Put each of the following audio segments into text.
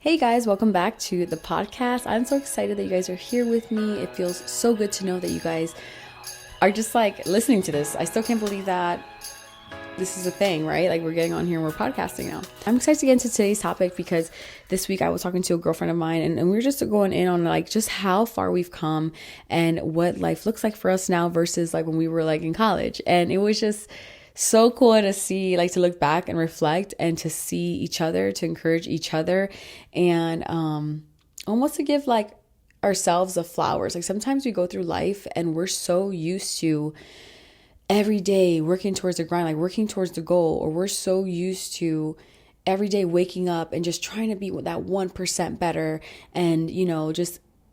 Hey guys, welcome back to the podcast. I'm so excited that you guys are here with me. It feels so good to know that you guys are just like listening to this. I still can't believe that this is a thing, right? Like we're getting on here and we're podcasting now. I'm excited to get into today's topic because this week I was talking to a girlfriend of mine and we were just going in on like just how far we've come and what life looks like for us now versus like when we were like in college. And it was just so cool to see, like to look back and reflect and to see each other, to encourage each other, and almost to give like ourselves the flowers. Like sometimes we go through life and we're so used to every day working towards the grind, like working towards the goal, or we're so used to every day waking up and just trying to be that 1% better, and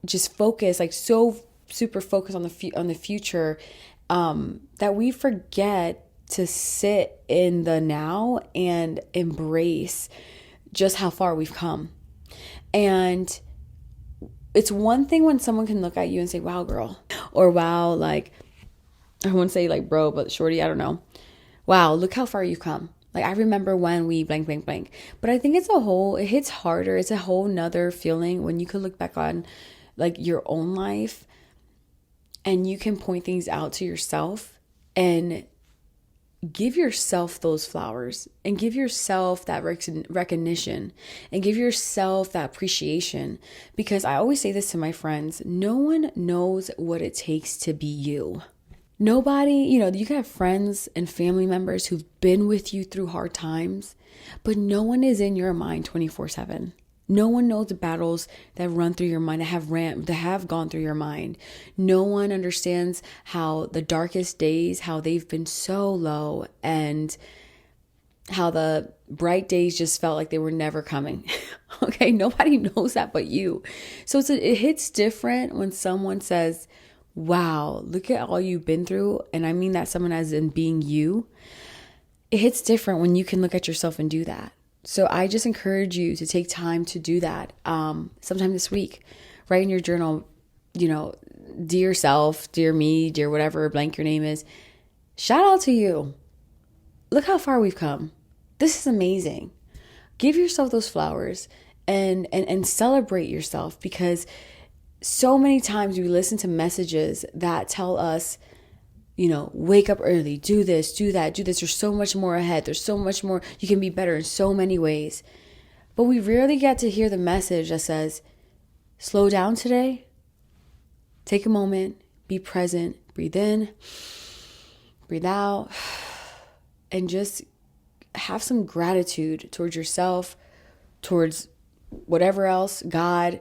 just focus, like so super focused on the future, that we forget to sit in the now and embrace just how far we've come. And it's one thing when someone can look at you and say, wow, girl, or wow, like, I wouldn't say like bro, but shorty, I don't know. Wow, look how far you've come. Like I remember when we blank, blank, blank. But I think it hits harder. It's a whole nother feeling when you could look back on like your own life and you can point things out to yourself and give yourself those flowers and give yourself that recognition and give yourself that appreciation. Because I always say this to my friends, no one knows what it takes to be you. Nobody, you can have friends and family members who've been with you through hard times, but no one is in your mind 24/7. No one knows the battles that run through your mind, that have gone through your mind. No one understands how the darkest days, how they've been so low, and how the bright days just felt like they were never coming. Okay, nobody knows that but you. So it hits different when someone says, wow, look at all you've been through. And I mean that someone as in being you. It hits different when you can look at yourself and do that. So I just encourage you to take time to do that sometime this week. Write in your journal, dear self, dear me, dear whatever blank your name is. Shout out to you. Look how far we've come. This is amazing. Give yourself those flowers and celebrate yourself, because so many times we listen to messages that tell us, wake up early, do this, do that, do this. There's so much more ahead. There's so much more. You can be better in so many ways. But we rarely get to hear the message that says, slow down today, take a moment, be present, breathe in, breathe out, and just have some gratitude towards yourself, towards whatever else, God,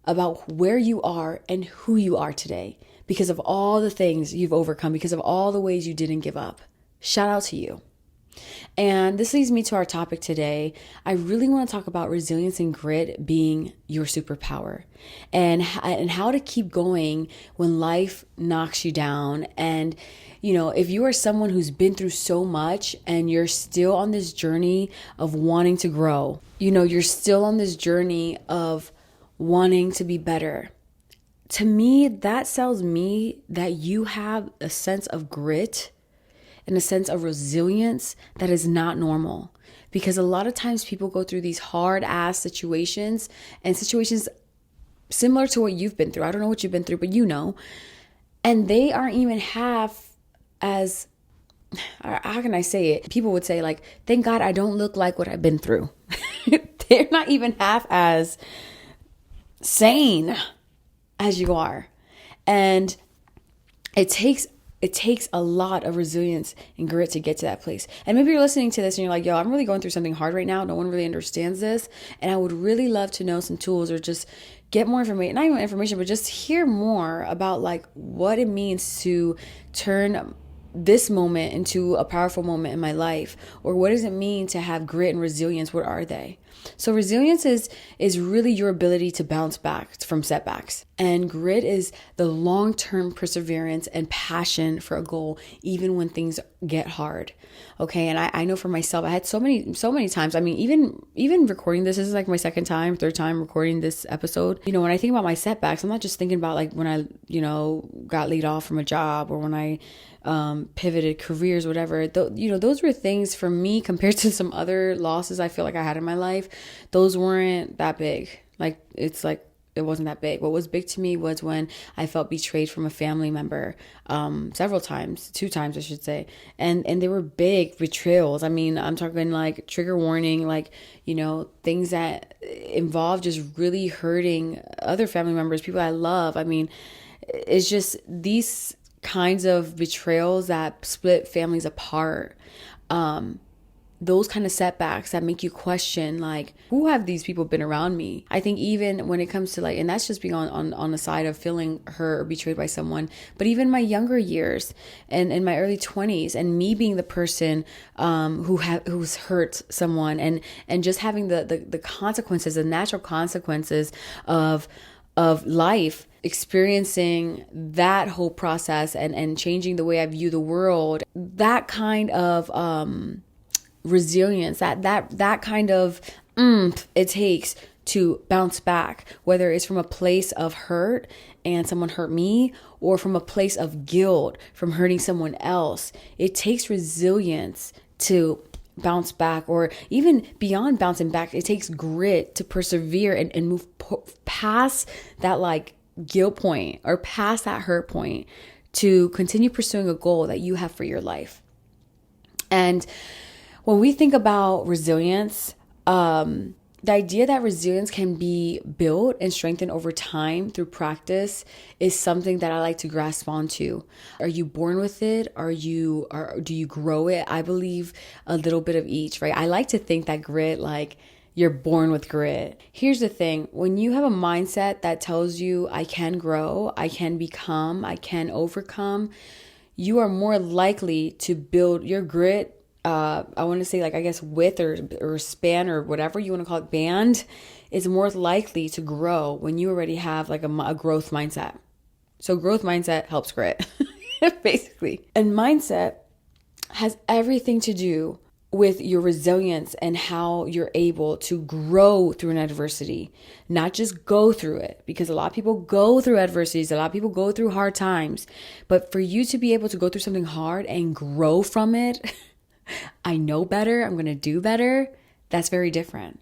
about where you are and who you are today, because of all the things you've overcome, because of all the ways you didn't give up. Shout out to you. And this leads me to our topic today. I really want to talk about resilience and grit being your superpower, and how to keep going when life knocks you down. And, if you are someone who's been through so much and you're still on this journey of wanting to grow, you're still on this journey of wanting to be better. To me, that tells me that you have a sense of grit and a sense of resilience that is not normal. Because a lot of times people go through these hard ass situations, and situations similar to what you've been through. I don't know what you've been through, but and they aren't even half as, how can I say it? People would say like, thank God I don't look like what I've been through. They're not even half as sane as you are. And it takes a lot of resilience and grit to get to that place. And maybe you're listening to this and you're like, yo, I'm really going through something hard right now. No one really understands this. And I would really love to know some tools, or just get more information, not even information, but just hear more about like what it means to turn this moment into a powerful moment in my life. Or what does it mean to have grit and resilience? What are they? So resilience is really your ability to bounce back from setbacks. And grit is the long-term perseverance and passion for a goal, even when things get hard. Okay. And I know for myself, I had so many times. I mean, even recording this is like my third time recording this episode. When I think about my setbacks, I'm not just thinking about like when I, got laid off from a job, or when I pivoted careers, whatever. Those were things for me compared to some other losses I feel like I had in my life. those weren't that big. Like, it's like, it wasn't that big. What was big to me was when I felt betrayed from a family member, several times, 2 times, I should say. And they were big betrayals. I mean, I'm talking like trigger warning, like, things that involve just really hurting other family members, people I love. I mean, it's just these kinds of betrayals that split families apart. Those kind of setbacks that make you question, like, who have these people been around me? I think even when it comes to, like, and that's just being on the side of feeling hurt or betrayed by someone, but even my younger years and in my early 20s, and me being the person who's hurt someone, and just having the consequences, the natural consequences of life, experiencing that whole process and changing the way I view the world, that kind of resilience, that kind of it takes to bounce back, whether it's from a place of hurt and someone hurt me, or from a place of guilt from hurting someone else. It takes resilience to bounce back, or even beyond bouncing back, it takes grit to persevere and move past that, like, guilt point or past that hurt point to continue pursuing a goal that you have for your life. And when we think about resilience, the idea that resilience can be built and strengthened over time through practice is something that I like to grasp onto. Are you born with it? Or do you grow it? I believe a little bit of each, right? I like to think that grit, like, you're born with grit. Here's the thing. When you have a mindset that tells you, I can grow, I can become, I can overcome, you are more likely to build your grit. I want to say, like, I guess width or span or whatever you want to call it, band, is more likely to grow when you already have, like, a growth mindset. So growth mindset helps grit, basically. And mindset has everything to do with your resilience and how you're able to grow through an adversity, not just go through it, because a lot of people go through adversities, a lot of people go through hard times, but for you to be able to go through something hard and grow from it, I know better, I'm going to do better, that's very different.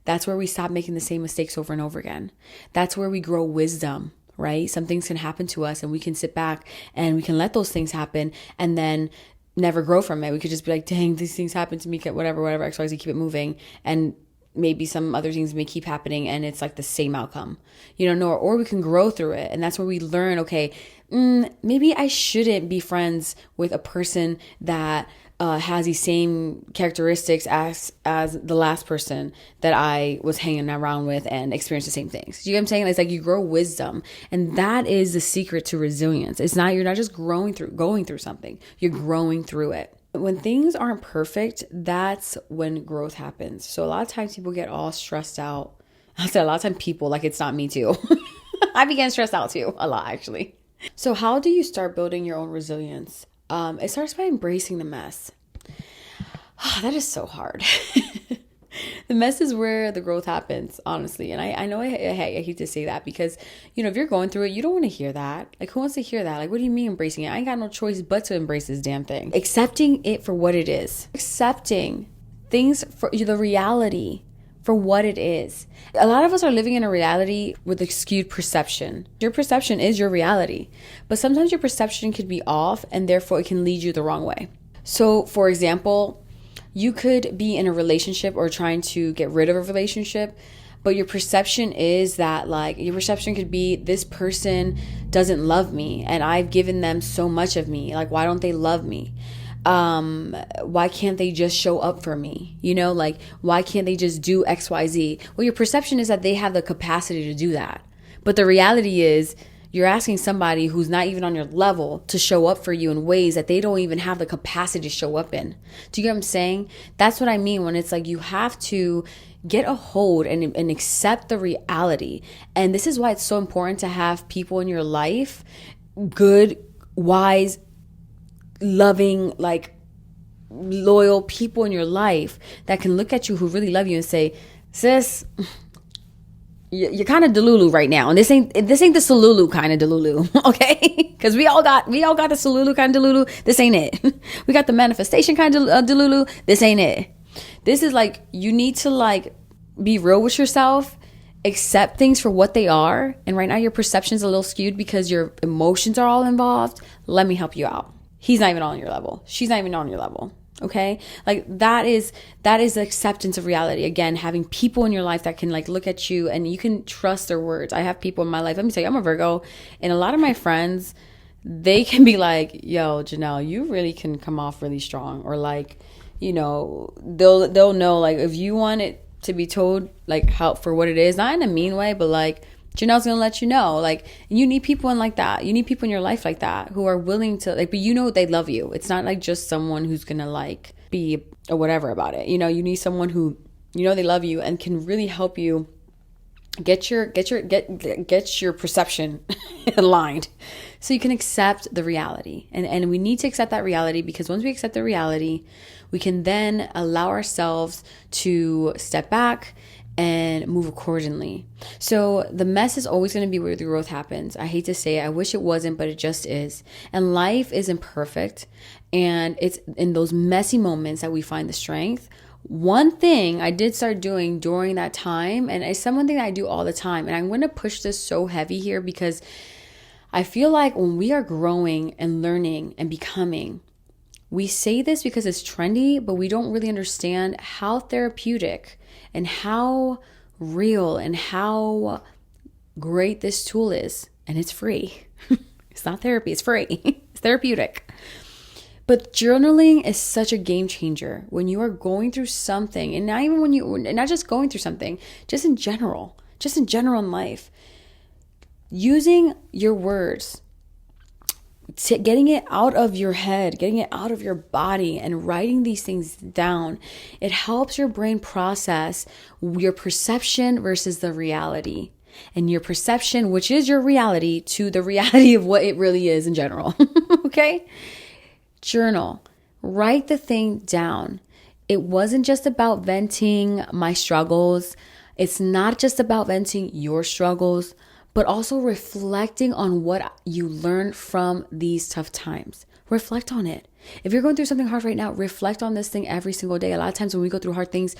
That's where we stop making the same mistakes over and over again. That's where we grow wisdom, right? Some things can happen to us and we can sit back and we can let those things happen and then never grow from it. We could just be like, dang, these things happen to me, whatever, XYZ, keep it moving. And maybe some other things may keep happening and it's like the same outcome, or we can grow through it. And that's where we learn, okay, maybe I shouldn't be friends with a person that has these same characteristics as the last person that I was hanging around with and experienced the same things. You know what I'm saying? It's like you grow wisdom, and that is the secret to resilience. You're not just going through something, you're growing through it. When things aren't perfect, that's when growth happens. So a lot of times people get all stressed out. I said a lot of times people, like, it's not me too. I began stressed out too, a lot actually. So how do you start building your own resilience? It starts by embracing the mess. That is so hard. The mess is where the growth happens, honestly. And I know I hate to say that because, if you're going through it, you don't want to hear that. Like, who wants to hear that? Like, what do you mean embracing it? I ain't got no choice but to embrace this damn thing. Accepting it for what it is. Accepting things for the reality for what it is. A lot of us are living in a reality with a skewed perception. Your perception is your reality, but sometimes your perception could be off and therefore it can lead you the wrong way. So, for example, you could be in a relationship or trying to get rid of a relationship, but your perception is that, like, your perception could be, this person doesn't love me and I've given them so much of me. Like, why don't they love me? Why can't they just show up for me? Like, why can't they just do XYZ? Well, your perception is that they have the capacity to do that. But the reality is, you're asking somebody who's not even on your level to show up for you in ways that they don't even have the capacity to show up in. Do you get what I'm saying? That's what I mean when it's like you have to get a hold and accept the reality. And this is why it's so important to have people in your life, good, wise, loving, like, loyal people in your life that can look at you, who really love you, and say, sis, you're kind of delulu right now, and this ain't the Salulu kind of delulu, okay? Because we all got the Salulu kind of delulu. This ain't it. We got the manifestation kind of delulu. This ain't it. This is like, you need to, like, be real with yourself, accept things for what they are. And right now your perception is a little skewed because your emotions are all involved. Let me help you out. He's not even on your level. She's not even on your level. Okay? Like that is the acceptance of reality. Again, having people in your life that can like look at you and you can trust their words. I have people in my life. Let me tell you, I'm a Virgo, and a lot of my friends, they can be like, yo, Janelle, you really can come off really strong. Or like, you know, they'll know, like, if you want it to be told like how for what it is, not in a mean way, but like Janelle's gonna let you know. Like, you need people in like that. You need people in your life like that who are willing to like, but you know they love you. It's not like just someone who's gonna like be or whatever about it. You know, you need someone who, you know, they love you and can really help you get your perception aligned so you can accept the reality. And we need to accept that reality, because once we accept the reality, we can then allow ourselves to step back and move accordingly. So the mess is always going to be where the growth happens. I hate to say it. I wish it wasn't, but it just is. And life isn't perfect. And it's in those messy moments that we find the strength. One thing I did start doing during that time, and it's something that I do all the time, and I'm going to push this so heavy here because I feel like when we are growing and learning and becoming, we say this because it's trendy, but we don't really understand how therapeutic and how real and how great this tool is. And it's free. It's not therapy, it's free. It's therapeutic. But journaling is such a game changer when you are going through something, and not even when not just going through something, just in general in life. Using your words, getting it out of your head, getting it out of your body, and writing these things down, it helps your brain process your perception versus the reality. And your perception, which is your reality, to the reality of what it really is in general. Okay? Journal. Write the thing down. It wasn't just about venting my struggles. It's not just about venting your struggles, but also reflecting on what you learned from these tough times. Reflect on it. If you're going through something hard right now, reflect on this thing every single day. A lot of times when we go through hard things,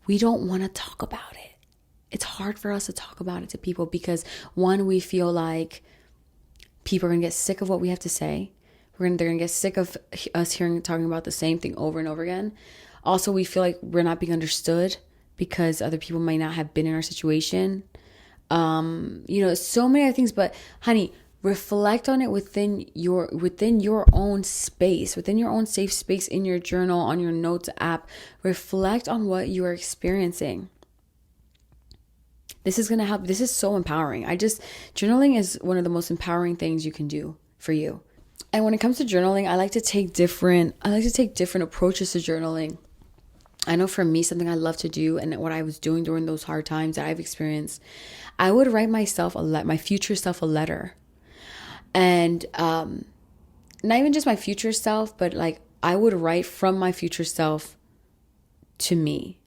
we don't want to talk about it. It's hard for us to talk about it to people because, one, we feel like people are going to get sick of what we have to say. They're going to get sick of us talking about the same thing over and over again. Also, we feel like we're not being understood because other people might not have been in our situation. So many other things, but honey, reflect on it within your own space, within your own safe space, in your journal, on your notes app. Reflect on what you are experiencing. This is going to help. This is so empowering. Journaling is one of the most empowering things you can do for you. And when it comes to journaling, I like to take different approaches to journaling. I know for me, something I love to do, and what I was doing during those hard times that I've experienced, I would write myself my future self a letter. And not even just my future self, but like I would write from my future self to me.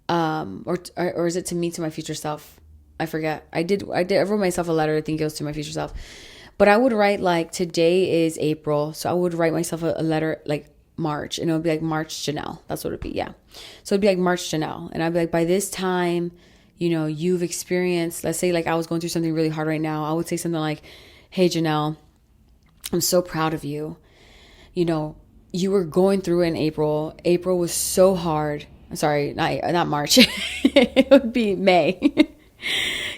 Or is it to me to my future self? I forget. I wrote myself a letter. I think it was to my future self. But I would write like, today is April. So I would write myself a letter like March, and it would be like March Janelle. That's what it'd be. Yeah. So it'd be like March Janelle. And I'd be like, by this time, you've experienced, let's say like I was going through something really hard right now. I would say something like, hey Janelle, I'm so proud of you. You were going through it in April. April was so hard. Sorry, not March. It would be May.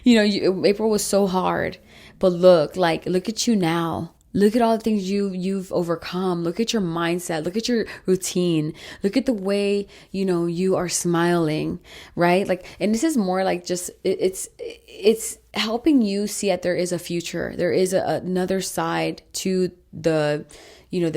April was so hard. But look at you now. Look at all the things you've overcome. Look at your mindset. Look at your routine. Look at the way, you are smiling, right? Like, and this is more like just, it's helping you see that there is a future. There is another side to the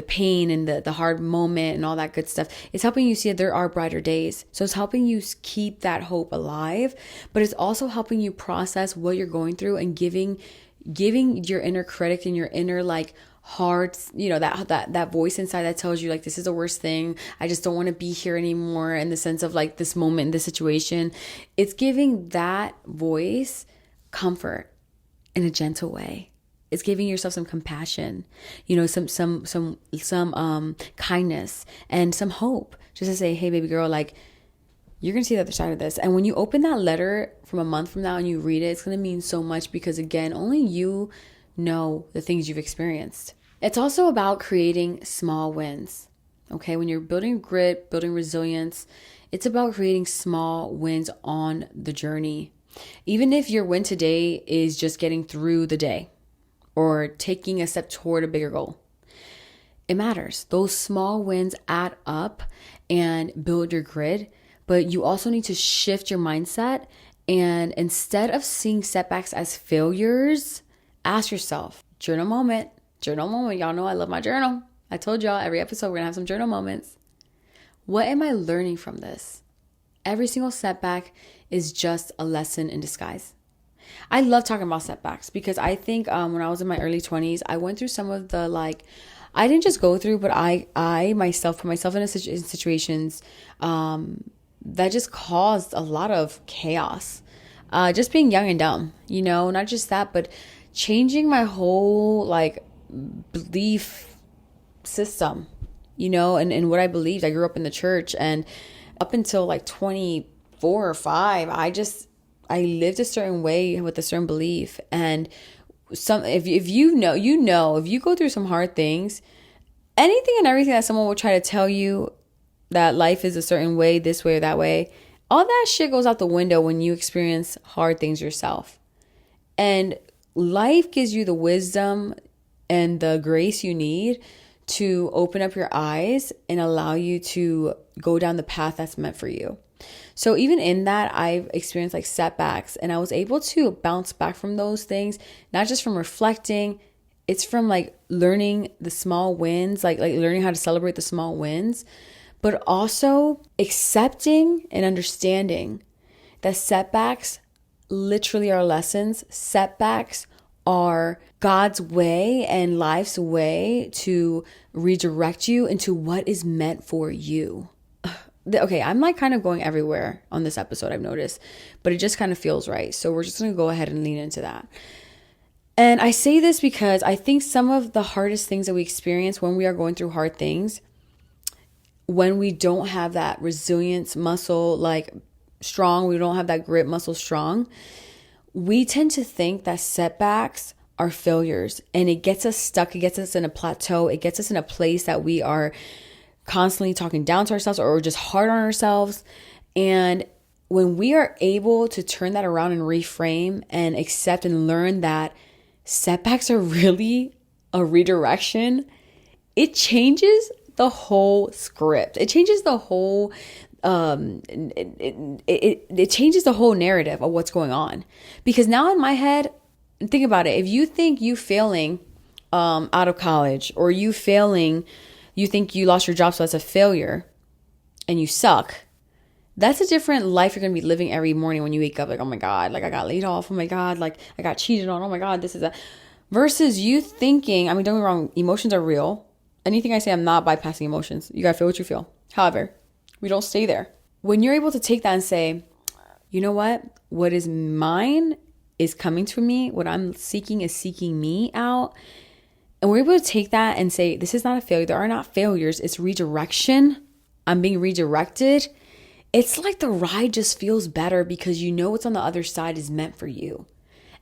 pain and the hard moment and all that good stuff. It's helping you see that there are brighter days. So it's helping you keep that hope alive, but it's also helping you process what you're going through and giving your inner critic and your inner like hard, that voice inside that tells you like, this is the worst thing. I just don't want to be here anymore, in the sense of like this moment, this situation. It's giving that voice comfort in a gentle way. It's giving yourself some compassion, some kindness and some hope, just to say, hey baby girl, like you're going to see the other side of this. And when you open that letter from a month from now and you read it, it's going to mean so much because, again, only you know the things you've experienced. It's also about creating small wins. Okay, when you're building grit, building resilience, it's about creating small wins on the journey. Even if your win today is just getting through the day or taking a step toward a bigger goal, it matters. Those small wins add up and build your grit, but you also need to shift your mindset. And instead of seeing setbacks as failures, ask yourself, journal moment. Y'all know I love my journal. I told y'all every episode we're going to have some journal moments. What am I learning from this? Every single setback is just a lesson in disguise. I love talking about setbacks because I think when I was in my early 20s, I went through some of the I didn't just go through, but I myself put myself in situations that just caused a lot of chaos. Just being young and dumb, not just that, but changing my whole belief system, and what I believed. I grew up in the church, and up until 24 or 5, I lived a certain way with a certain belief. And if you go through some hard things, anything and everything that someone will try to tell you that life is a certain way, this way or that way, all that shit goes out the window when you experience hard things yourself. And life gives you the wisdom and the grace you need to open up your eyes and allow you to go down the path that's meant for you. So even in that, I've experienced setbacks, and I was able to bounce back from those things, not just from reflecting. It's from learning the small wins, learning how to celebrate the small wins, but also accepting and understanding that setbacks literally are lessons. Setbacks are God's way and life's way to redirect you into what is meant for you. Okay, I'm kind of going everywhere on this episode, I've noticed, but it just kind of feels right. So we're just going to go ahead and lean into that. And I say this because I think some of the hardest things that we experience when we are going through hard things, when we don't have that resilience muscle strong, we don't have that grit muscle strong, we tend to think that setbacks are failures, and it gets us stuck. It gets us in a plateau. It gets us in a place that we are constantly talking down to ourselves or just hard on ourselves. And when we are able to turn that around and reframe and accept and learn that setbacks are really a redirection, it changes the whole script. It changes the whole it changes the whole narrative of what's going on. Because now in my head, think about it. If you think you failing out of college, or you think you lost your job, so that's a failure and you suck, that's a different life you're going to be living every morning when you wake up. Oh my God, I got laid off. Oh my God, I got cheated on. Oh my God, this is that. Versus you thinking, don't get me wrong, emotions are real. Anything I say, I'm not bypassing emotions. You got to feel what you feel. However, we don't stay there. When you're able to take that and say, you know what is mine is coming to me. What I'm seeking is seeking me out. And we're able to take that and say, this is not a failure. There are not failures. It's redirection. I'm being redirected. It's like the ride just feels better because you know what's on the other side is meant for you.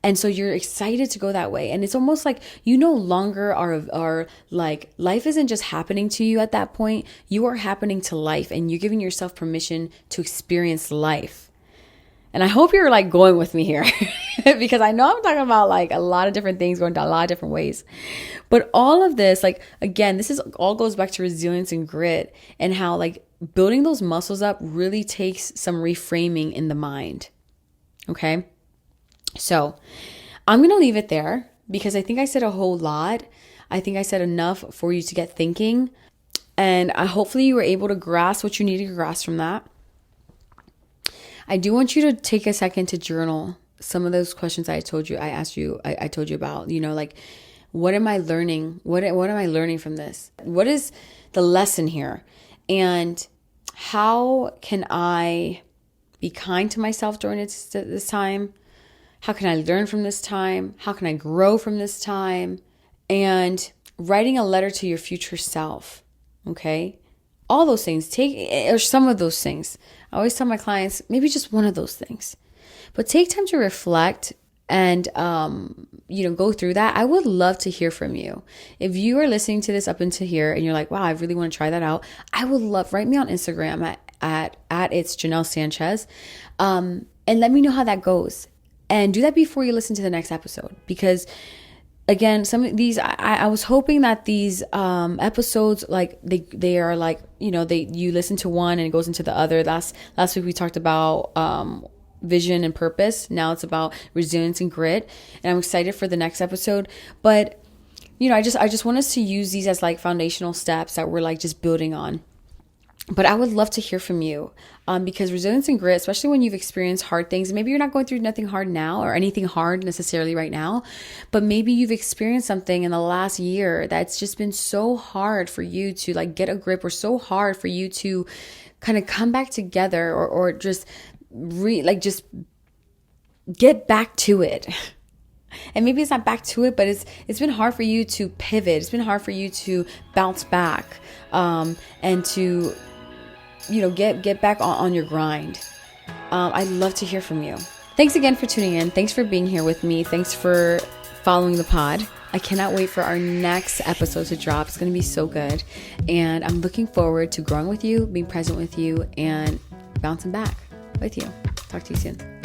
And so you're excited to go that way. And it's almost like you no longer are life isn't just happening to you at that point. You are happening to life, and you're giving yourself permission to experience life. And I hope you're going with me here because I know I'm talking about a lot of different things going down a lot of different ways. But all of this, again, this is all goes back to resilience and grit, and how building those muscles up really takes some reframing in the mind. Okay. So I'm going to leave it there because I think I said a whole lot. I think I said enough for you to get thinking, and hopefully you were able to grasp what you needed to grasp from that. I do want you to take a second to journal some of those questions I told you about, what am I learning? What am I learning from this? What is the lesson here? And how can I be kind to myself during this time? How can I learn from this time? How can I grow from this time? And writing a letter to your future self, okay? All those things, or some of those things. I always tell my clients, maybe just one of those things, but take time to reflect and, go through that. I would love to hear from you. If you are listening to this up into here and you're like, wow, I really want to try that out, I would love, write me on Instagram at it's Janelle Sanchez. And let me know how that goes. And do that before you listen to the next episode, because again, some of these, I was hoping that these episodes, like they are like, you listen to one and it goes into the other. Last week we talked about vision and purpose. Now it's about resilience and grit. And I'm excited for the next episode. But, I just want us to use these as like foundational steps that we're like just building on. But I would love to hear from you, because resilience and grit, especially when you've experienced hard things, maybe you're not going through nothing hard now or anything hard necessarily right now, but maybe you've experienced something in the last year that's just been so hard for you to like get a grip, or so hard for you to kind of come back together, or just just get back to it. And maybe it's not back to it, but it's been hard for you to pivot. It's been hard for you to bounce back, and to get back on your grind. I'd love to hear from you. Thanks again for tuning in. Thanks for being here with me. Thanks for following the pod. I cannot wait for our next episode to drop. It's going to be so good. And I'm looking forward to growing with you, being present with you, and bouncing back with you. Talk to you soon.